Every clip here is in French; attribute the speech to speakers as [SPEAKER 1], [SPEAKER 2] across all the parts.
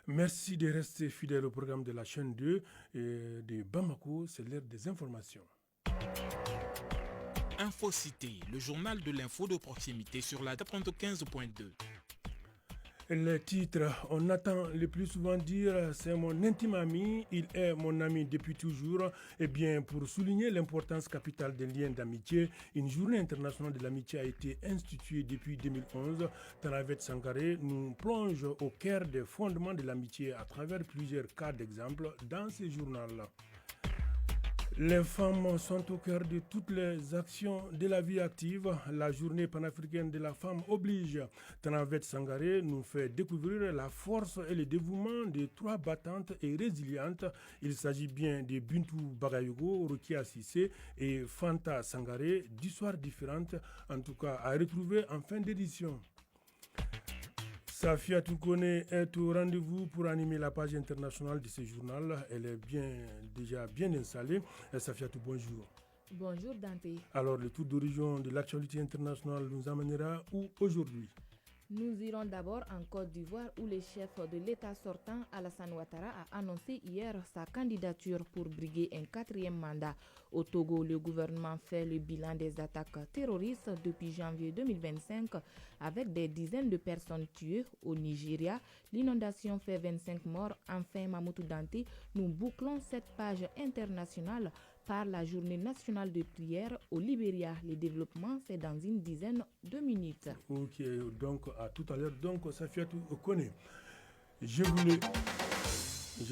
[SPEAKER 1] Merci de rester fidèle au programme de la chaîne 2 de Bamako, c'est l'heure des informations.
[SPEAKER 2] Infocité, le journal de l'info de proximité sur la 95.2.
[SPEAKER 1] Les titres, on attend le plus souvent dire c'est mon intime ami, il est mon ami depuis toujours. Eh bien, pour souligner l'importance capitale des liens d'amitié, une journée internationale de l'amitié a été instituée depuis 2011. Tanavet Sangaré nous plonge au cœur des fondements de l'amitié à travers plusieurs cas d'exemple dans ce journal. Les femmes sont au cœur de toutes les actions de la vie active. La journée panafricaine de la femme oblige. Tanavet Sangaré nous fait découvrir la force et le dévouement de trois battantes et résilientes. Il s'agit bien de Bintou Bagayogo, Rokia Sissé et Fanta Sangaré, d'histoires différentes, en tout cas à retrouver en fin d'édition. Safia Toukone est au rendez-vous pour animer la page internationale de ce journal. Elle est déjà bien installée. Safia Tou, bonjour.
[SPEAKER 3] Bonjour Dante.
[SPEAKER 1] Alors, le tour d'horizon de l'actualité internationale nous amènera où aujourd'hui?
[SPEAKER 3] Nous irons d'abord en Côte d'Ivoire où le chef de l'État sortant, Alassane Ouattara, a annoncé hier sa candidature pour briguer un 4e mandat. Au Togo, le gouvernement fait le bilan des attaques terroristes depuis janvier 2025 avec des dizaines de personnes tuées. Au Nigeria, l'inondation fait 25 morts. Enfin, Mamoudou Dante, nous bouclons cette page internationale par la journée nationale de prière au Libéria. Le développement, c'est dans une dizaine de minutes.
[SPEAKER 1] Ok, donc à tout à l'heure. Donc, Safia Toukone, je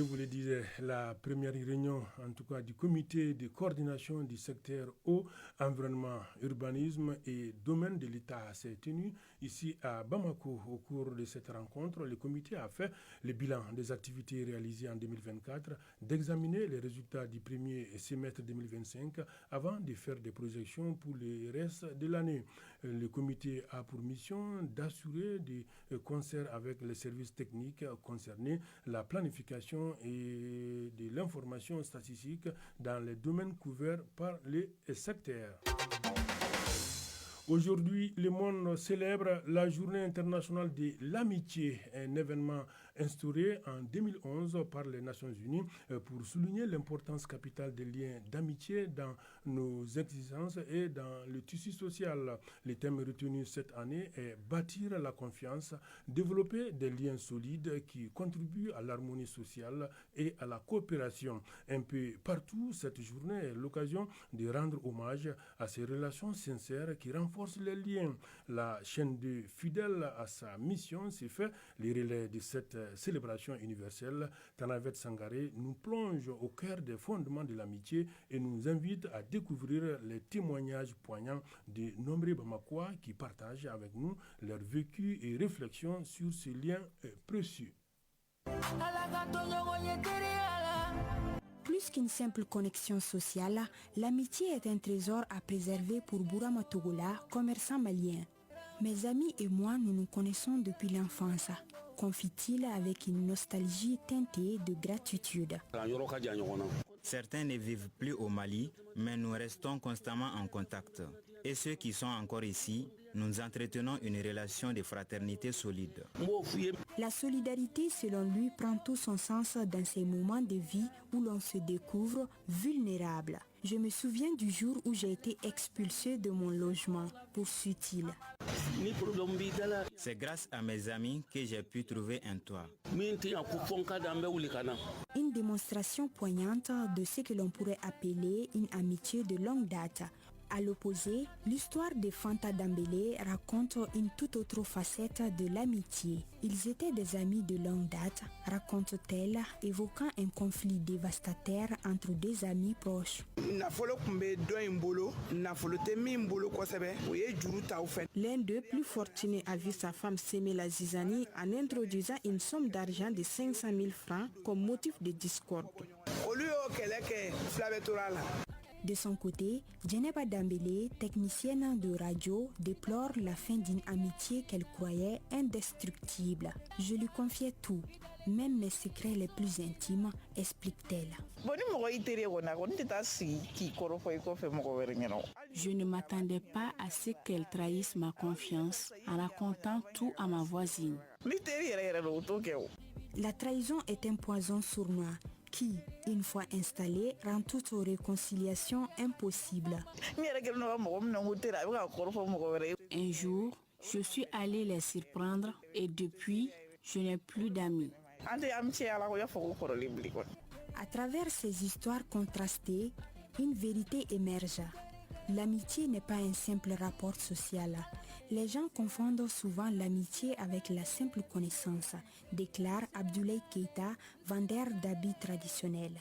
[SPEAKER 1] vous le disais, la première réunion, en tout cas, du comité de coordination du secteur eau, environnement, urbanisme et domaine de l'État s'est tenue ici à Bamako. Au cours de cette rencontre, le comité a fait le bilan des activités réalisées en 2024, d'examiner les résultats du premier semestre 2025 avant de faire des projections pour le reste de l'année. Le comité a pour mission d'assurer des concerts avec les services techniques concernés, la planification et de l'information statistique dans les domaines couverts par les secteurs. Aujourd'hui, le monde célèbre la Journée internationale de l'amitié, un événement instauré en 2011 par les Nations Unies pour souligner l'importance capitale des liens d'amitié dans nos existences et dans le tissu social. Le thème retenu cette année est bâtir la confiance, développer des liens solides qui contribuent à l'harmonie sociale et à la coopération. Un peu partout, cette journée est l'occasion de rendre hommage à ces relations sincères qui renforcent les liens. La chaîne de fidèle à sa mission s'est fait les relais de cette célébration universelle. Tanavet Sangaré nous plonge au cœur des fondements de l'amitié et nous invite à découvrir les témoignages poignants de nombreux Bamakois qui partagent avec nous leur vécu et réflexions sur ces liens précieux.
[SPEAKER 4] Plus qu'une simple connexion sociale, l'amitié est un trésor à préserver pour Bourama Togola, commerçant malien. Mes amis et moi, nous nous connaissons depuis l'enfance, confie-t-il avec une nostalgie teintée de gratitude.
[SPEAKER 5] Certains ne vivent plus au Mali, mais nous restons constamment en contact. Et ceux qui sont encore ici, nous entretenons une relation de fraternité solide.
[SPEAKER 4] La solidarité, selon lui, prend tout son sens dans ces moments de vie où l'on se découvre vulnérable. Je me souviens du jour où j'ai été expulsé de mon logement, poursuit-il.
[SPEAKER 5] C'est grâce à mes amis que j'ai pu trouver un toit.
[SPEAKER 4] Une démonstration poignante de ce que l'on pourrait appeler une amitié de longue date. À l'opposé, l'histoire de Fanta Dambélé raconte une toute autre facette de l'amitié. Ils étaient des amis de longue date, raconte-t-elle, évoquant un conflit dévastateur entre deux amis proches. L'un d'eux, plus fortuné, a vu sa femme s'aimer la zizanie en introduisant une somme d'argent de 500 000 francs comme motif de discorde. De son côté, Djeneba Dambélé, technicienne de radio, déplore la fin d'une amitié qu'elle croyait indestructible. Je lui confiais tout, même mes secrets les plus intimes, explique-t-elle.
[SPEAKER 6] Je ne m'attendais pas à ce qu'elle trahisse ma confiance en racontant tout à ma voisine.
[SPEAKER 4] La trahison est un poison sournois qui, une fois installé, rend toute réconciliation impossible.
[SPEAKER 6] Un jour, je suis allée les surprendre et depuis, je n'ai plus d'amis.
[SPEAKER 4] À travers ces histoires contrastées, une vérité émerge. L'amitié n'est pas un simple rapport social. Les gens confondent souvent l'amitié avec la simple connaissance, déclare Abdoulaye Keita, vendeur d'habits traditionnels.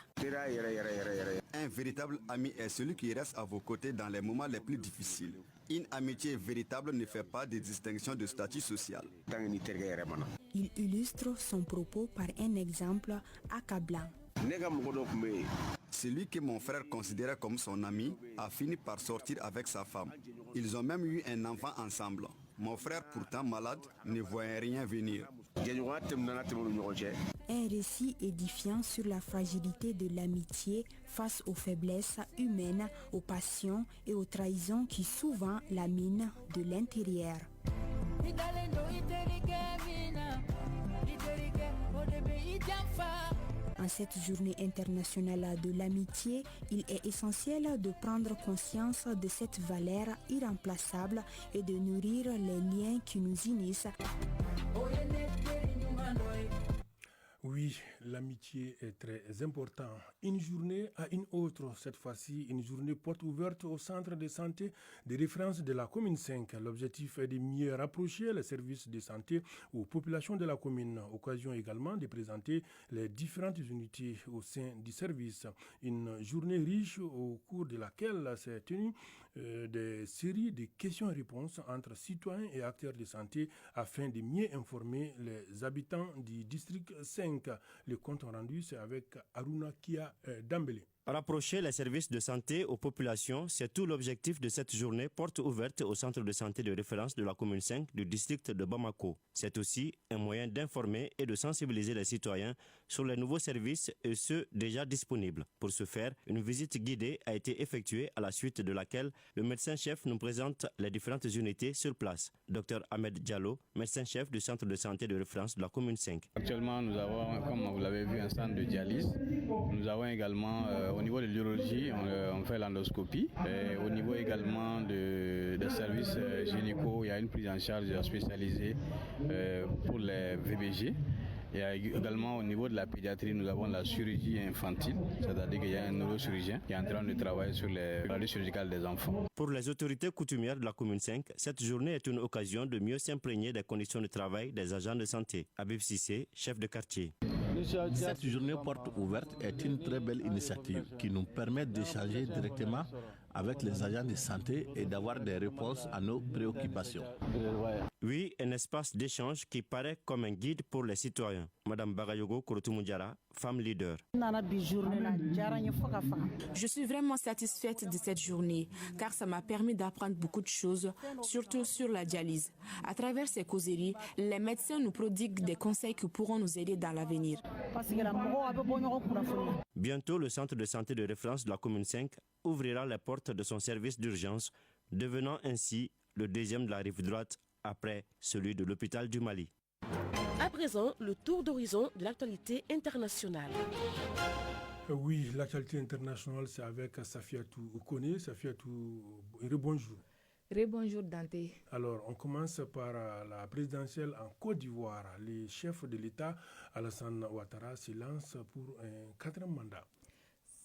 [SPEAKER 7] Un véritable ami est celui qui reste à vos côtés dans les moments les plus difficiles. Une amitié véritable ne fait pas de distinction de statut social.
[SPEAKER 4] Il illustre son propos par un exemple accablant.
[SPEAKER 7] Celui que mon frère considérait comme son ami a fini par sortir avec sa femme. Ils ont même eu un enfant ensemble. Mon frère, pourtant malade, ne voyait rien venir.
[SPEAKER 4] Un récit édifiant sur la fragilité de l'amitié face aux faiblesses humaines, aux passions et aux trahisons qui souvent la minent de l'intérieur. En cette journée internationale de l'amitié, il est essentiel de prendre conscience de cette valeur irremplaçable et de nourrir les liens qui nous unissent.
[SPEAKER 1] Oui, l'amitié est très importante. Une journée à une autre, cette fois-ci, une journée porte ouverte au centre de santé de référence de la commune 5. L'objectif est de mieux rapprocher les services de santé aux populations de la commune. Occasion également de présenter les différentes unités au sein du service. Une journée riche au cours de laquelle s'est tenue des séries de questions-réponses entre citoyens et acteurs de santé afin de mieux informer les habitants du district 5. Le compte rendu, c'est avec Aruna Kia Dambélé.
[SPEAKER 8] Rapprocher les services de santé aux populations, c'est tout l'objectif de cette journée porte ouverte au centre de santé de référence de la commune 5 du district de Bamako. C'est aussi un moyen d'informer et de sensibiliser les citoyens sur les nouveaux services et ceux déjà disponibles. Pour ce faire, une visite guidée a été effectuée à la suite de laquelle le médecin-chef nous présente les différentes unités sur place. Dr Ahmed Diallo, médecin-chef du centre de santé de référence de la commune 5.
[SPEAKER 9] Actuellement, nous avons, comme vous l'avez vu, un centre de dialyse. Nous avons également au niveau de l'urologie, on fait l'endoscopie. Et au niveau également des services gynéco, il y a une prise en charge spécialisée pour les VBG. Et également au niveau de la pédiatrie, nous avons la chirurgie infantile, c'est-à-dire qu'il y a un neurochirurgien qui est en train de travailler sur les maladies chirurgicales des enfants.
[SPEAKER 8] Pour les autorités coutumières de la commune 5, cette journée est une occasion de mieux s'imprégner des conditions de travail des agents de santé. Habib Sissé, chef de quartier.
[SPEAKER 10] Cette journée porte ouverte est une très belle initiative qui nous permet d'échanger directement avec les agents de santé et d'avoir des réponses à nos préoccupations.
[SPEAKER 8] Oui, un espace d'échange qui paraît comme un guide pour les citoyens. Madame Bagayogo Kouroutoumoudiara, femme leader.
[SPEAKER 6] Je suis vraiment satisfaite de cette journée car ça m'a permis d'apprendre beaucoup de choses, surtout sur la dialyse. À travers ces causeries, les médecins nous prodiguent des conseils qui pourront nous aider dans l'avenir.
[SPEAKER 8] Bientôt, le centre de santé de référence de la commune 5 ouvrira les portes de son service d'urgence, devenant ainsi le deuxième de la rive droite après celui de l'hôpital du Mali.
[SPEAKER 11] À présent, le tour d'horizon de l'actualité internationale.
[SPEAKER 1] Oui, l'actualité internationale, c'est avec Safiatou Okone. Safiatou, rebonjour.
[SPEAKER 3] Rebonjour Dante.
[SPEAKER 1] Alors, on commence par la présidentielle en Côte d'Ivoire. Le chef de l'État, Alassane Ouattara, se lance pour un 4e mandat.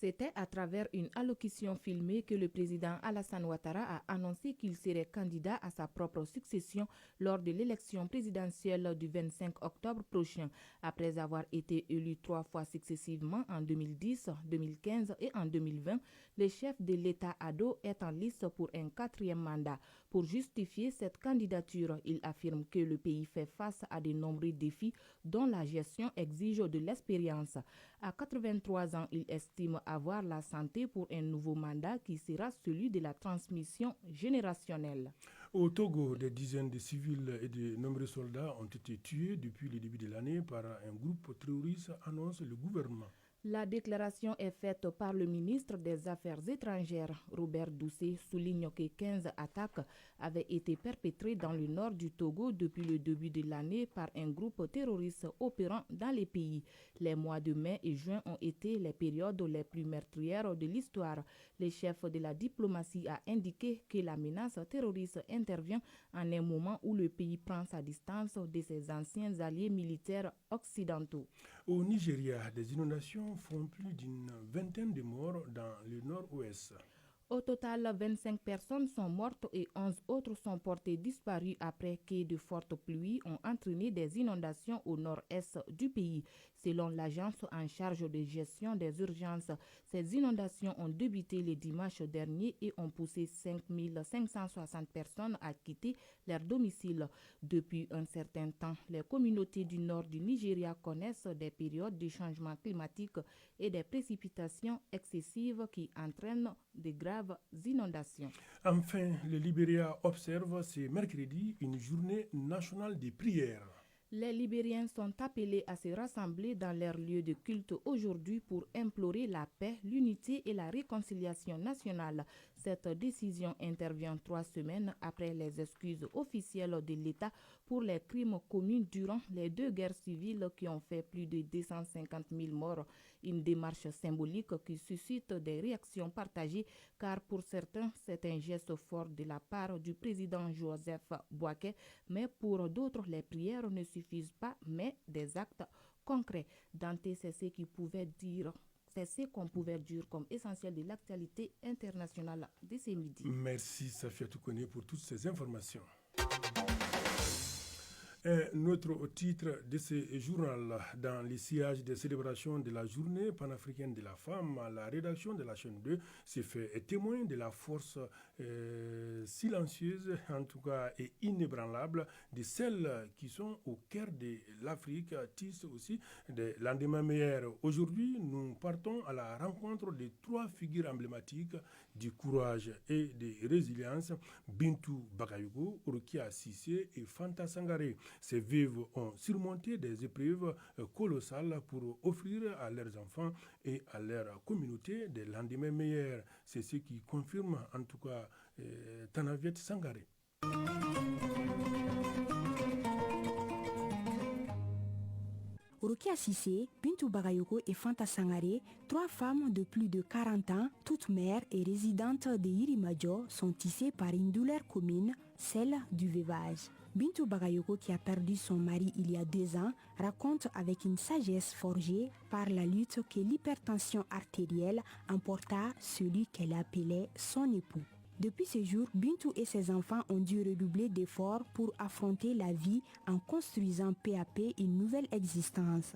[SPEAKER 3] C'était à travers une allocution filmée que le président Alassane Ouattara a annoncé qu'il serait candidat à sa propre succession lors de l'élection présidentielle du 25 octobre prochain. Après avoir été élu 3 fois successivement en 2010, 2015 et en 2020, le chef de l'État ado est en liste pour un 4e mandat. Pour justifier cette candidature, il affirme que le pays fait face à de nombreux défis dont la gestion exige de l'expérience. À 83 ans, il estime avoir la santé pour un nouveau mandat qui sera celui de la transmission générationnelle.
[SPEAKER 1] Au Togo, des dizaines de civils et de nombreux soldats ont été tués depuis le début de l'année par un groupe terroriste, annonce le gouvernement.
[SPEAKER 3] La déclaration est faite par le ministre des Affaires étrangères. Robert Doucet souligne que 15 attaques avaient été perpétrées dans le nord du Togo depuis le début de l'année par un groupe terroriste opérant dans les pays. Les mois de mai et juin ont été les périodes les plus meurtrières de l'histoire. Le chef de la diplomatie a indiqué que la menace terroriste intervient en un moment où le pays prend sa distance de ses anciens alliés militaires occidentaux.
[SPEAKER 1] Au Nigeria, des inondations font plus d'une vingtaine de morts dans le nord-ouest.
[SPEAKER 3] Au total, 25 personnes sont mortes et 11 autres sont portées disparues après que de fortes pluies ont entraîné des inondations au nord-est du pays. Selon l'agence en charge de gestion des urgences, ces inondations ont débuté le dimanche dernier et ont poussé 5 560 personnes à quitter leur domicile. Depuis un certain temps, les communautés du nord du Nigeria connaissent des périodes de changement climatique et des précipitations excessives qui entraînent de graves inondations.
[SPEAKER 1] Enfin, le Libéria observe ce mercredi une journée nationale des prières.
[SPEAKER 3] Les Libériens sont appelés à se rassembler dans leur lieu de culte aujourd'hui pour implorer la paix, l'unité et la réconciliation nationale. Cette décision intervient 3 semaines après les excuses officielles de l'État pour les crimes commis durant les 2 guerres civiles qui ont fait plus de 250 000 morts. Une démarche symbolique qui suscite des réactions partagées car pour certains c'est un geste fort de la part du président Joseph Boaké, mais pour d'autres les prières ne suffisent pas mais des actes concrets. Dante, c'est ce qu'on pouvait dire comme essentiel de l'actualité internationale de ce midi.
[SPEAKER 1] Merci Safia Toukone pour toutes ces informations. Notre titre de ce journal, dans les sillages des célébrations de la journée panafricaine de la femme, la rédaction de la chaîne 2 s'est fait témoin de la force silencieuse, en tout cas et inébranlable, de celles qui sont au cœur de l'Afrique, tissent aussi des lendemains meilleurs. Aujourd'hui, nous partons à la rencontre de 3 figures emblématiques du courage et de résilience, Bintou Bakayoko, Rukia Sissé et Fanta Sangaré. Ces vives ont surmonté des épreuves colossales pour offrir à leurs enfants et à leur communauté des lendemains meilleurs. C'est ce qui confirme en tout cas Tanaviet Sangaré.
[SPEAKER 4] Rukia Sissé, Bintou Bagayoko et Fanta Sangaré, 3 femmes de plus de 40 ans, toutes mères et résidentes de Irimadjo, sont tissées par une douleur commune, celle du veuvage. Bintou Bagayoko, qui a perdu son mari il y a 2 ans, raconte avec une sagesse forgée par la lutte que l'hypertension artérielle emporta celui qu'elle appelait son époux. Depuis ce jour, Bintou et ses enfants ont dû redoubler d'efforts pour affronter la vie en construisant peu à peu une nouvelle existence.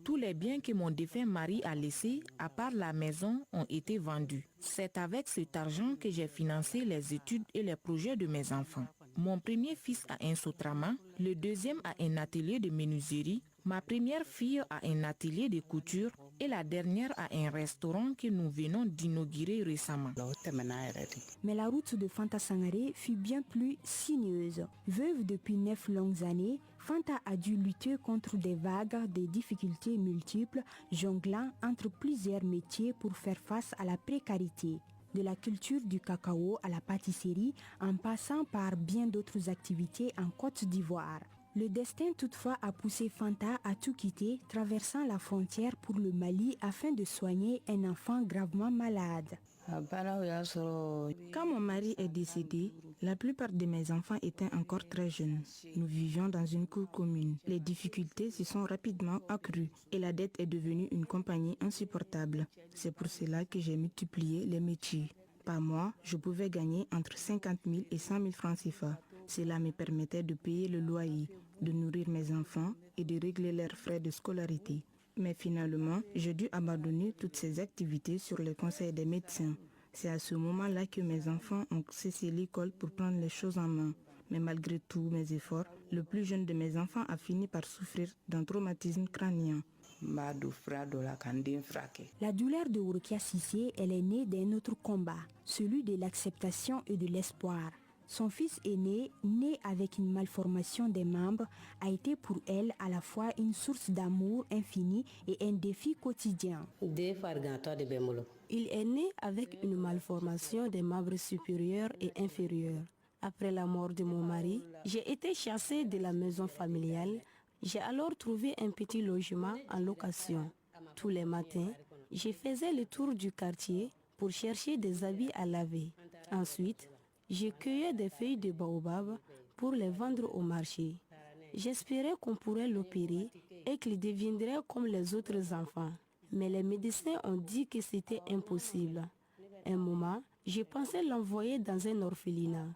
[SPEAKER 3] Tous les biens que mon défunt mari a laissés, à part la maison, ont été vendus. C'est avec cet argent que j'ai financé les études et les projets de mes enfants. Mon premier fils a un sotrama, le deuxième a un atelier de menuiserie, ma première fille a un atelier de couture et la dernière a un restaurant que nous venons d'inaugurer récemment.
[SPEAKER 4] Mais la route de Fanta Sangaré fut bien plus sinueuse. Veuve depuis 9 longues années, Fanta a dû lutter contre des vagues de difficultés multiples, jonglant entre plusieurs métiers pour faire face à la précarité. De la culture du cacao à la pâtisserie, en passant par bien d'autres activités en Côte d'Ivoire. Le destin toutefois a poussé Fanta à tout quitter, traversant la frontière pour le Mali afin de soigner un enfant gravement malade.
[SPEAKER 12] Quand mon mari est décédé, la plupart de mes enfants étaient encore très jeunes. Nous vivions dans une cour commune. Les difficultés se sont rapidement accrues et la dette est devenue une compagnie insupportable. C'est pour cela que j'ai multiplié les métiers. Par mois, je pouvais gagner entre 50 000 et 100 000 francs CFA. Cela me permettait de payer le loyer, de nourrir mes enfants et de régler leurs frais de scolarité. Mais finalement, j'ai dû abandonner toutes ces activités sur le conseil des médecins. C'est à ce moment-là que mes enfants ont cessé l'école pour prendre les choses en main. Mais malgré tous mes efforts, le plus jeune de mes enfants a fini par souffrir d'un traumatisme crânien.
[SPEAKER 4] La douleur de Rukia Sissé, elle est née d'un autre combat, celui de l'acceptation et de l'espoir. Son fils aîné, né avec une malformation des membres, a été pour elle à la fois une source d'amour infini et un défi quotidien.
[SPEAKER 13] Il est né avec une malformation des membres supérieurs et inférieurs. Après la mort de mon mari, j'ai été chassée de la maison familiale. J'ai alors trouvé un petit logement en location. Tous les matins, je faisais le tour du quartier pour chercher des habits à laver. Ensuite, je cueillais des feuilles de baobab pour les vendre au marché. J'espérais qu'on pourrait l'opérer et qu'il deviendrait comme les autres enfants. Mais les médecins ont dit que c'était impossible. Un moment, je pensais l'envoyer dans un orphelinat.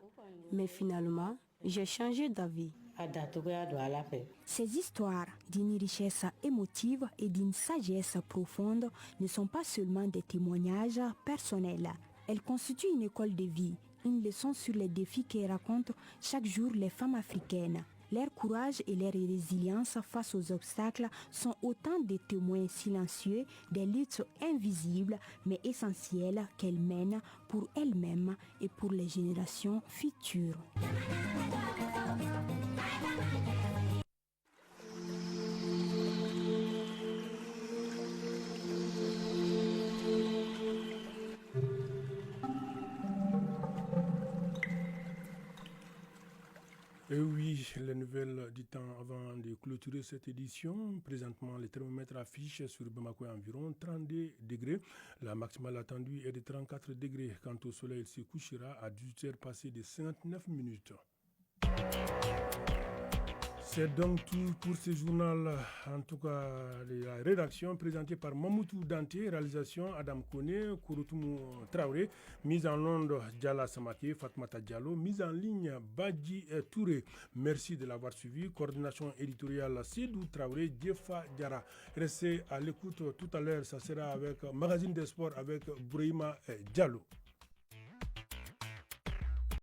[SPEAKER 13] Mais finalement, j'ai changé d'avis.
[SPEAKER 4] Ces histoires d'une richesse émotive et d'une sagesse profonde ne sont pas seulement des témoignages personnels. Elles constituent une école de vie, une leçon sur les défis que racontent chaque jour les femmes africaines. Leur courage et leur résilience face aux obstacles sont autant de témoins silencieux des luttes invisibles mais essentielles qu'elles mènent pour elles-mêmes et pour les générations futures.
[SPEAKER 1] Et oui, les nouvelles du temps avant de clôturer cette édition. Présentement, les thermomètres affichent sur Bamako environ 32 degrés. La maximale attendue est de 34 degrés. Quant au soleil, il se couchera à 18h passées de 59 minutes. C'est donc tout pour ce journal, en tout cas la rédaction présentée par Mamoutou Danté, réalisation Adam Kone, Kouroutoumou Traoré, mise en onde Diala Samake, Fatmata Diallo, mise en ligne Badji Touré. Merci de l'avoir suivi. Coordination éditoriale Sidou Traoré, Djefa Diara. Restez à l'écoute tout à l'heure, ça sera avec Magazine des Sports avec Brahima Diallo.